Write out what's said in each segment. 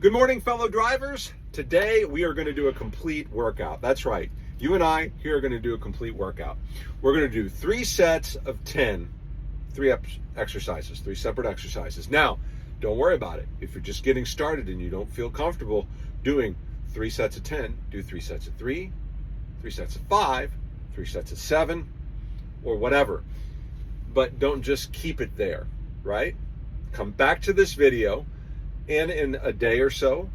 Good morning, fellow drivers. Today we are going to do a complete workout. That's right. You and I here are going to do a complete workout. We're going to do 3 sets of 10, exercises, 3 separate exercises. Now, don't worry about it. If you're just getting started and you don't feel comfortable doing 3 sets of 10, do 3 sets of 3, 3 sets of 5, 3 sets of 7, or whatever. But don't just keep it there, right? Come back to this video, and in a day or so,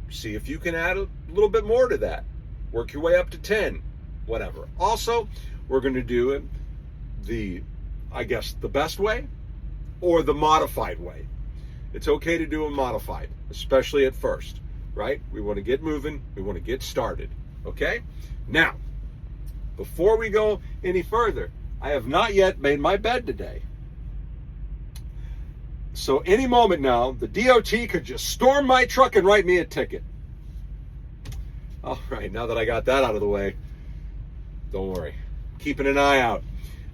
see if you can add a little bit more to that. Work your way up to 10, whatever. Also, we're going to do it the best way or the modified way. It's okay to do a modified, especially at first, right? We want to get moving. We want to get started, okay? Now, before we go any further, I have not yet made my bed today. So any moment now, the DOT could just storm my truck and write me a ticket. All right, now that I got that out of the way, don't worry. Keeping an eye out.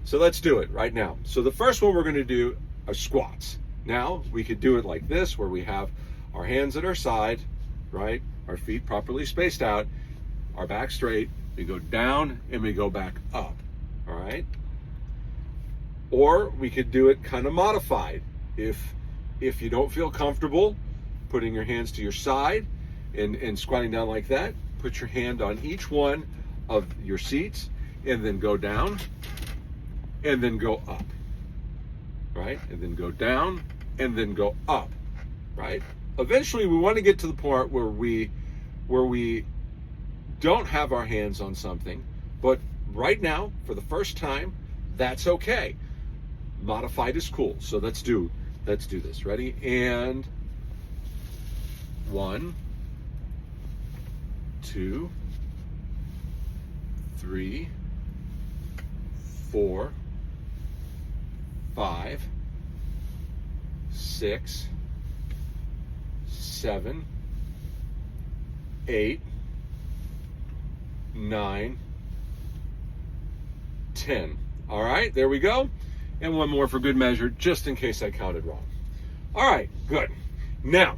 So let's do it right now. So the first one we're going to do are squats. Now, we could do it like this, where we have our hands at our side, right? Our feet properly spaced out, our back straight. We go down and we go back up, all right? Or we could do it kind of modified. If you don't feel comfortable putting your hands to your side and squatting down like that, put your hand on each one of your seats and then go down and then go up, right? And then go down and then go up, right? Eventually we want to get to the part where we don't have our hands on something, but right now, for the first time, that's okay. Modified is cool. So let's do this. Ready? And 1, 2, 3, 4, 5, 6, 7, 8, 9, 10. All right, there we go. And one more for good measure, just in case I counted wrong. All right, good. Now,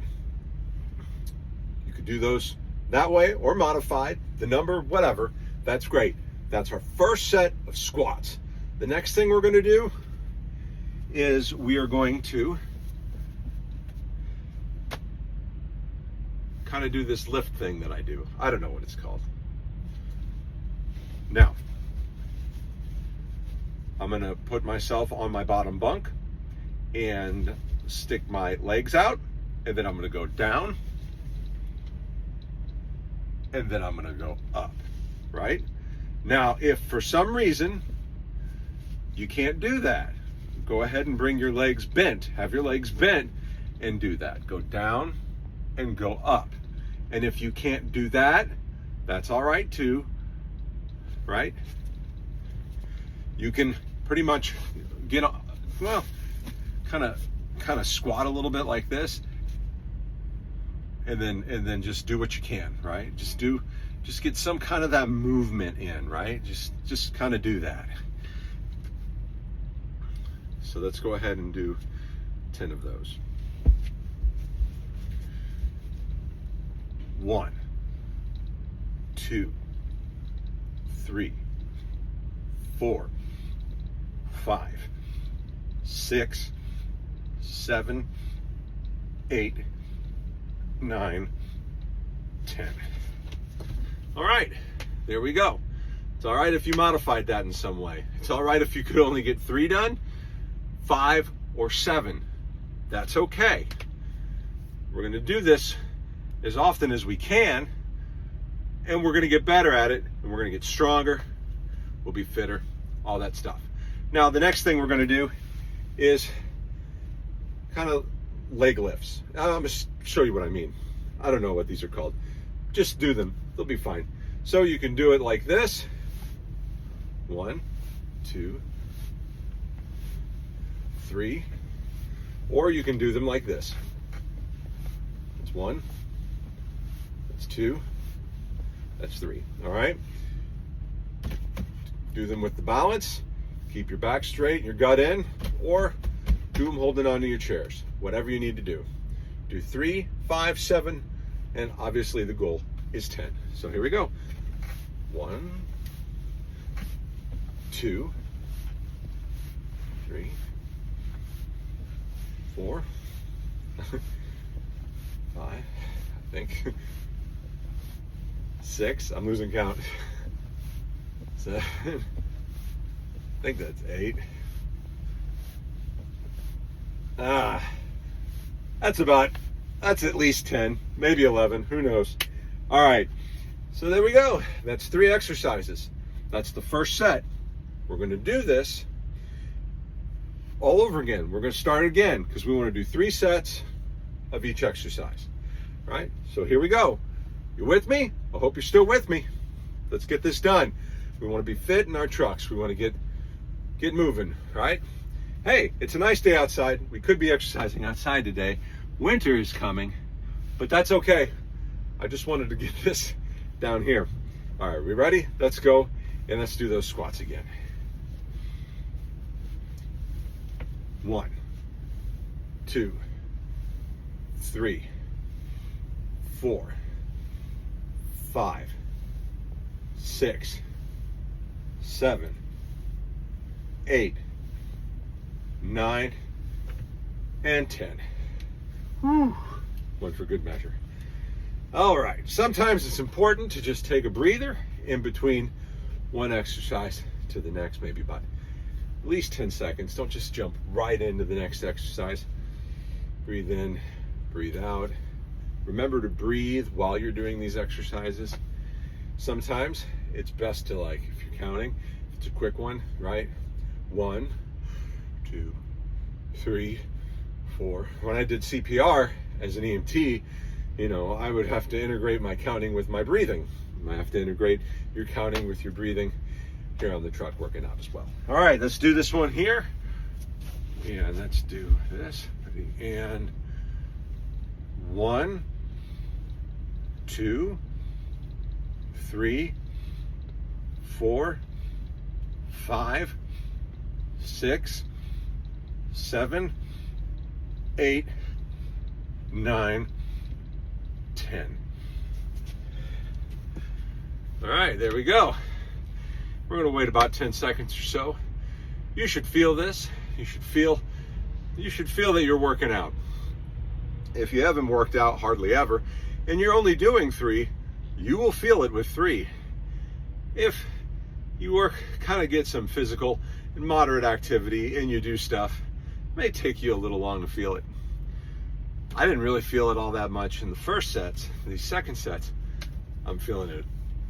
you could do those that way or modified, the number, whatever. That's great. That's our first set of squats. The next thing we're going to do is we are going to kind of do this lift thing that I do. I don't know what it's called. Now, I'm going to put myself on my bottom bunk and stick my legs out, and then I'm going to go down, and then I'm going to go up, right? Now, if for some reason you can't do that, go ahead and bring your legs bent. Have your legs bent and do that. Go down and go up. And if you can't do that, that's all right too, right? You can pretty much get, well, kind of squat a little bit like this, and then just do what you can, right? Just get some kind of that movement in, right? Just kind of do that. So let's go ahead and do 10 of those. 1, 2, 3, 4, 5, 6, 7, 8, 9, 10. All right, there we go. It's all right if you modified that in some way. It's all right if you could only get 3 done, 5, or 7. That's okay. We're going to do this as often as we can, and we're going to get better at it, and we're going to get stronger. We'll be fitter, all that stuff. Now, the next thing we're going to do is kind of leg lifts. I'm going to show you what I mean. I don't know what these are called. Just do them. They'll be fine. So you can do it like this. 1, 2, 3. Or you can do them like this. That's 1. That's 2. That's 3. All right? Do them with the balance. Keep your back straight and your gut in, or do them holding onto your chairs. Whatever you need to do. Do 3, 5, 7, and obviously the goal is 10. So here we go. 1, 2, 3, 4, 5, I think. 6, I'm losing count. 7, I think that's 8. That's at least 10, maybe 11, who knows. All right, so there we go. That's 3 exercises. That's the first set. We're gonna do this all over again. We're gonna start again because we wanna do 3 sets of each exercise, right? So here we go. You with me? I hope you're still with me. Let's get this done. We wanna be fit in our trucks. We wanna get moving, right? Hey, it's a nice day outside. We could be exercising outside today. Winter is coming, but that's okay. I just wanted to get this down here. All right, we ready? Let's go, and let's do those squats again. 1, 2, 3, 4, 5, 6, 7, 8, 9, and 10. Whew. One for good measure. All right, sometimes it's important to just take a breather in between one exercise to the next, maybe about at least 10 seconds. Don't just jump right into the next exercise. Breathe in, breathe out. Remember to breathe while you're doing these exercises. Sometimes it's best to, like, if you're counting, if it's a quick one, right? 1, 2, 3, 4. When I did CPR as an EMT, you know, I would have to integrate my counting with my breathing. I have to integrate your counting with your breathing here on the truck working out as well. All right, let's do this one here. And let's do this. And 1, 2, 3, 4, 5, 6, 7, 8, 9, 10. All right, there we go. We're gonna wait about 10 seconds or so. You should feel this. You should feel that you're working out. If you haven't worked out hardly ever, and you're only doing 3, you will feel it with 3. If you kind of get some physical and moderate activity and you do stuff, it may take you a little long to feel it. I didn't really feel it all that much in the first sets. These second sets, I'm feeling it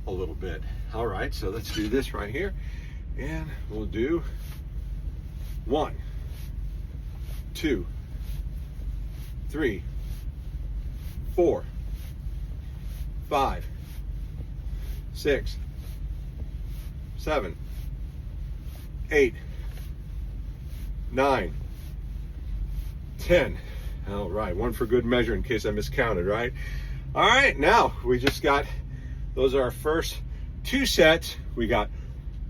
a little bit. All right, so let's do this right here. And we'll do 1, 2, 3, 4, 5, 6, 7, 8, 9, 10. All right, one for good measure in case I miscounted, right? All right, now we just got, those are our first 2 sets. We got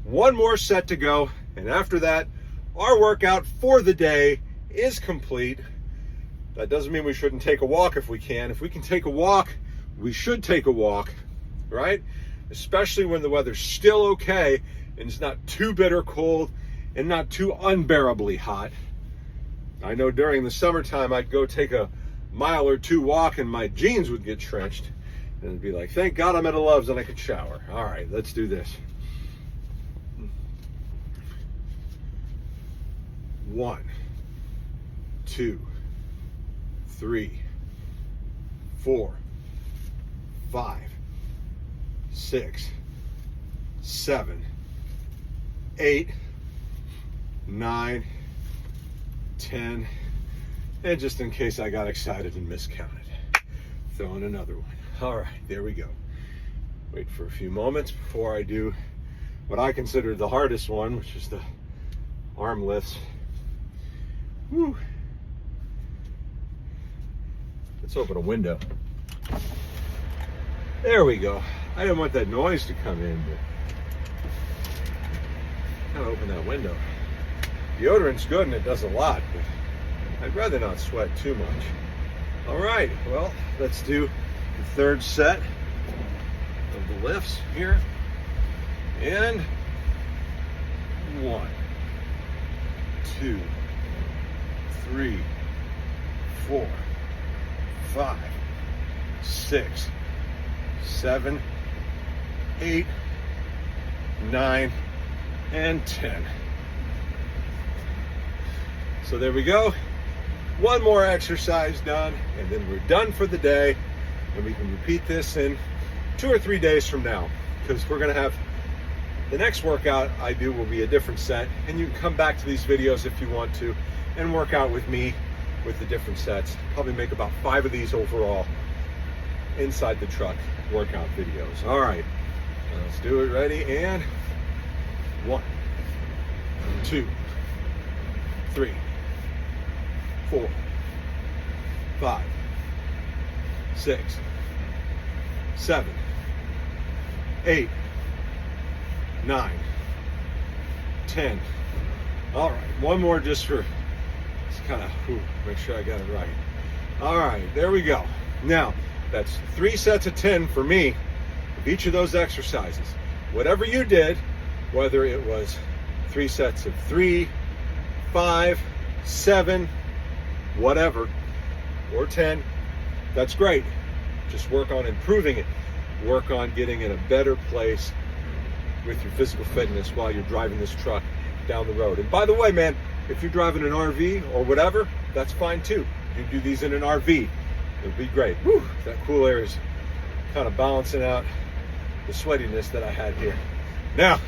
1 more set to go, and after that, our workout for the day is complete. That doesn't mean we shouldn't take a walk if we can. If we can take a walk, we should take a walk, right? Especially when the weather's still okay and it's not too bitter cold and not too unbearably hot. I know during the summertime, I'd go take a mile or 2 walk and my jeans would get trenched. And it'd be like, thank God I'm at a Love's and I could shower. All right, let's do this. 1, 2, 3, 4, 5, 6, 7, 8, 9, 10, and just in case I got excited and miscounted, throw in another one. All right, there we go. Wait for a few moments before I do what I consider the hardest one, which is the arm lifts. Whew. Let's open a window. There we go. I didn't want that noise to come in, but gotta open that window. Deodorant's good and it does a lot, but I'd rather not sweat too much. All right, well, let's do the third set of the lifts here. And 1, 2, 3, 4, 5, 6, 7, 8, 9, and 10. So there we go. One more exercise done, and then we're done for the day. And we can repeat this in 2 or 3 days from now, because we're gonna have the next workout I do will be a different set, and you can come back to these videos if you want to and work out with me with the different sets. Probably make about 5 of these overall inside the truck workout videos. All right, let's do it. Ready? And 1, 2, 3, 4, 5, 6, 7, 8, 9, 10. All right, one more just for, it's kind of, make sure I got it right. All right, there we go. Now, that's 3 sets of 10 for me of each of those exercises. Whatever you did, whether it was 3 sets of 3, 5, 7, whatever, or 10, that's great. Just work on improving it. Work on getting in a better place with your physical fitness while you're driving this truck down the road. And by the way, man, if you're driving an RV or whatever, that's fine too. You do these in an RV, it'll be great. Whew, that cool air is kind of balancing out the sweatiness that I had here. Now,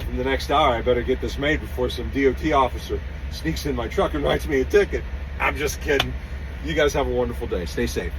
in the next hour, I better get this made before some DOT officer sneaks in my truck and writes me a ticket. I'm just kidding. You guys have a wonderful day. Stay safe.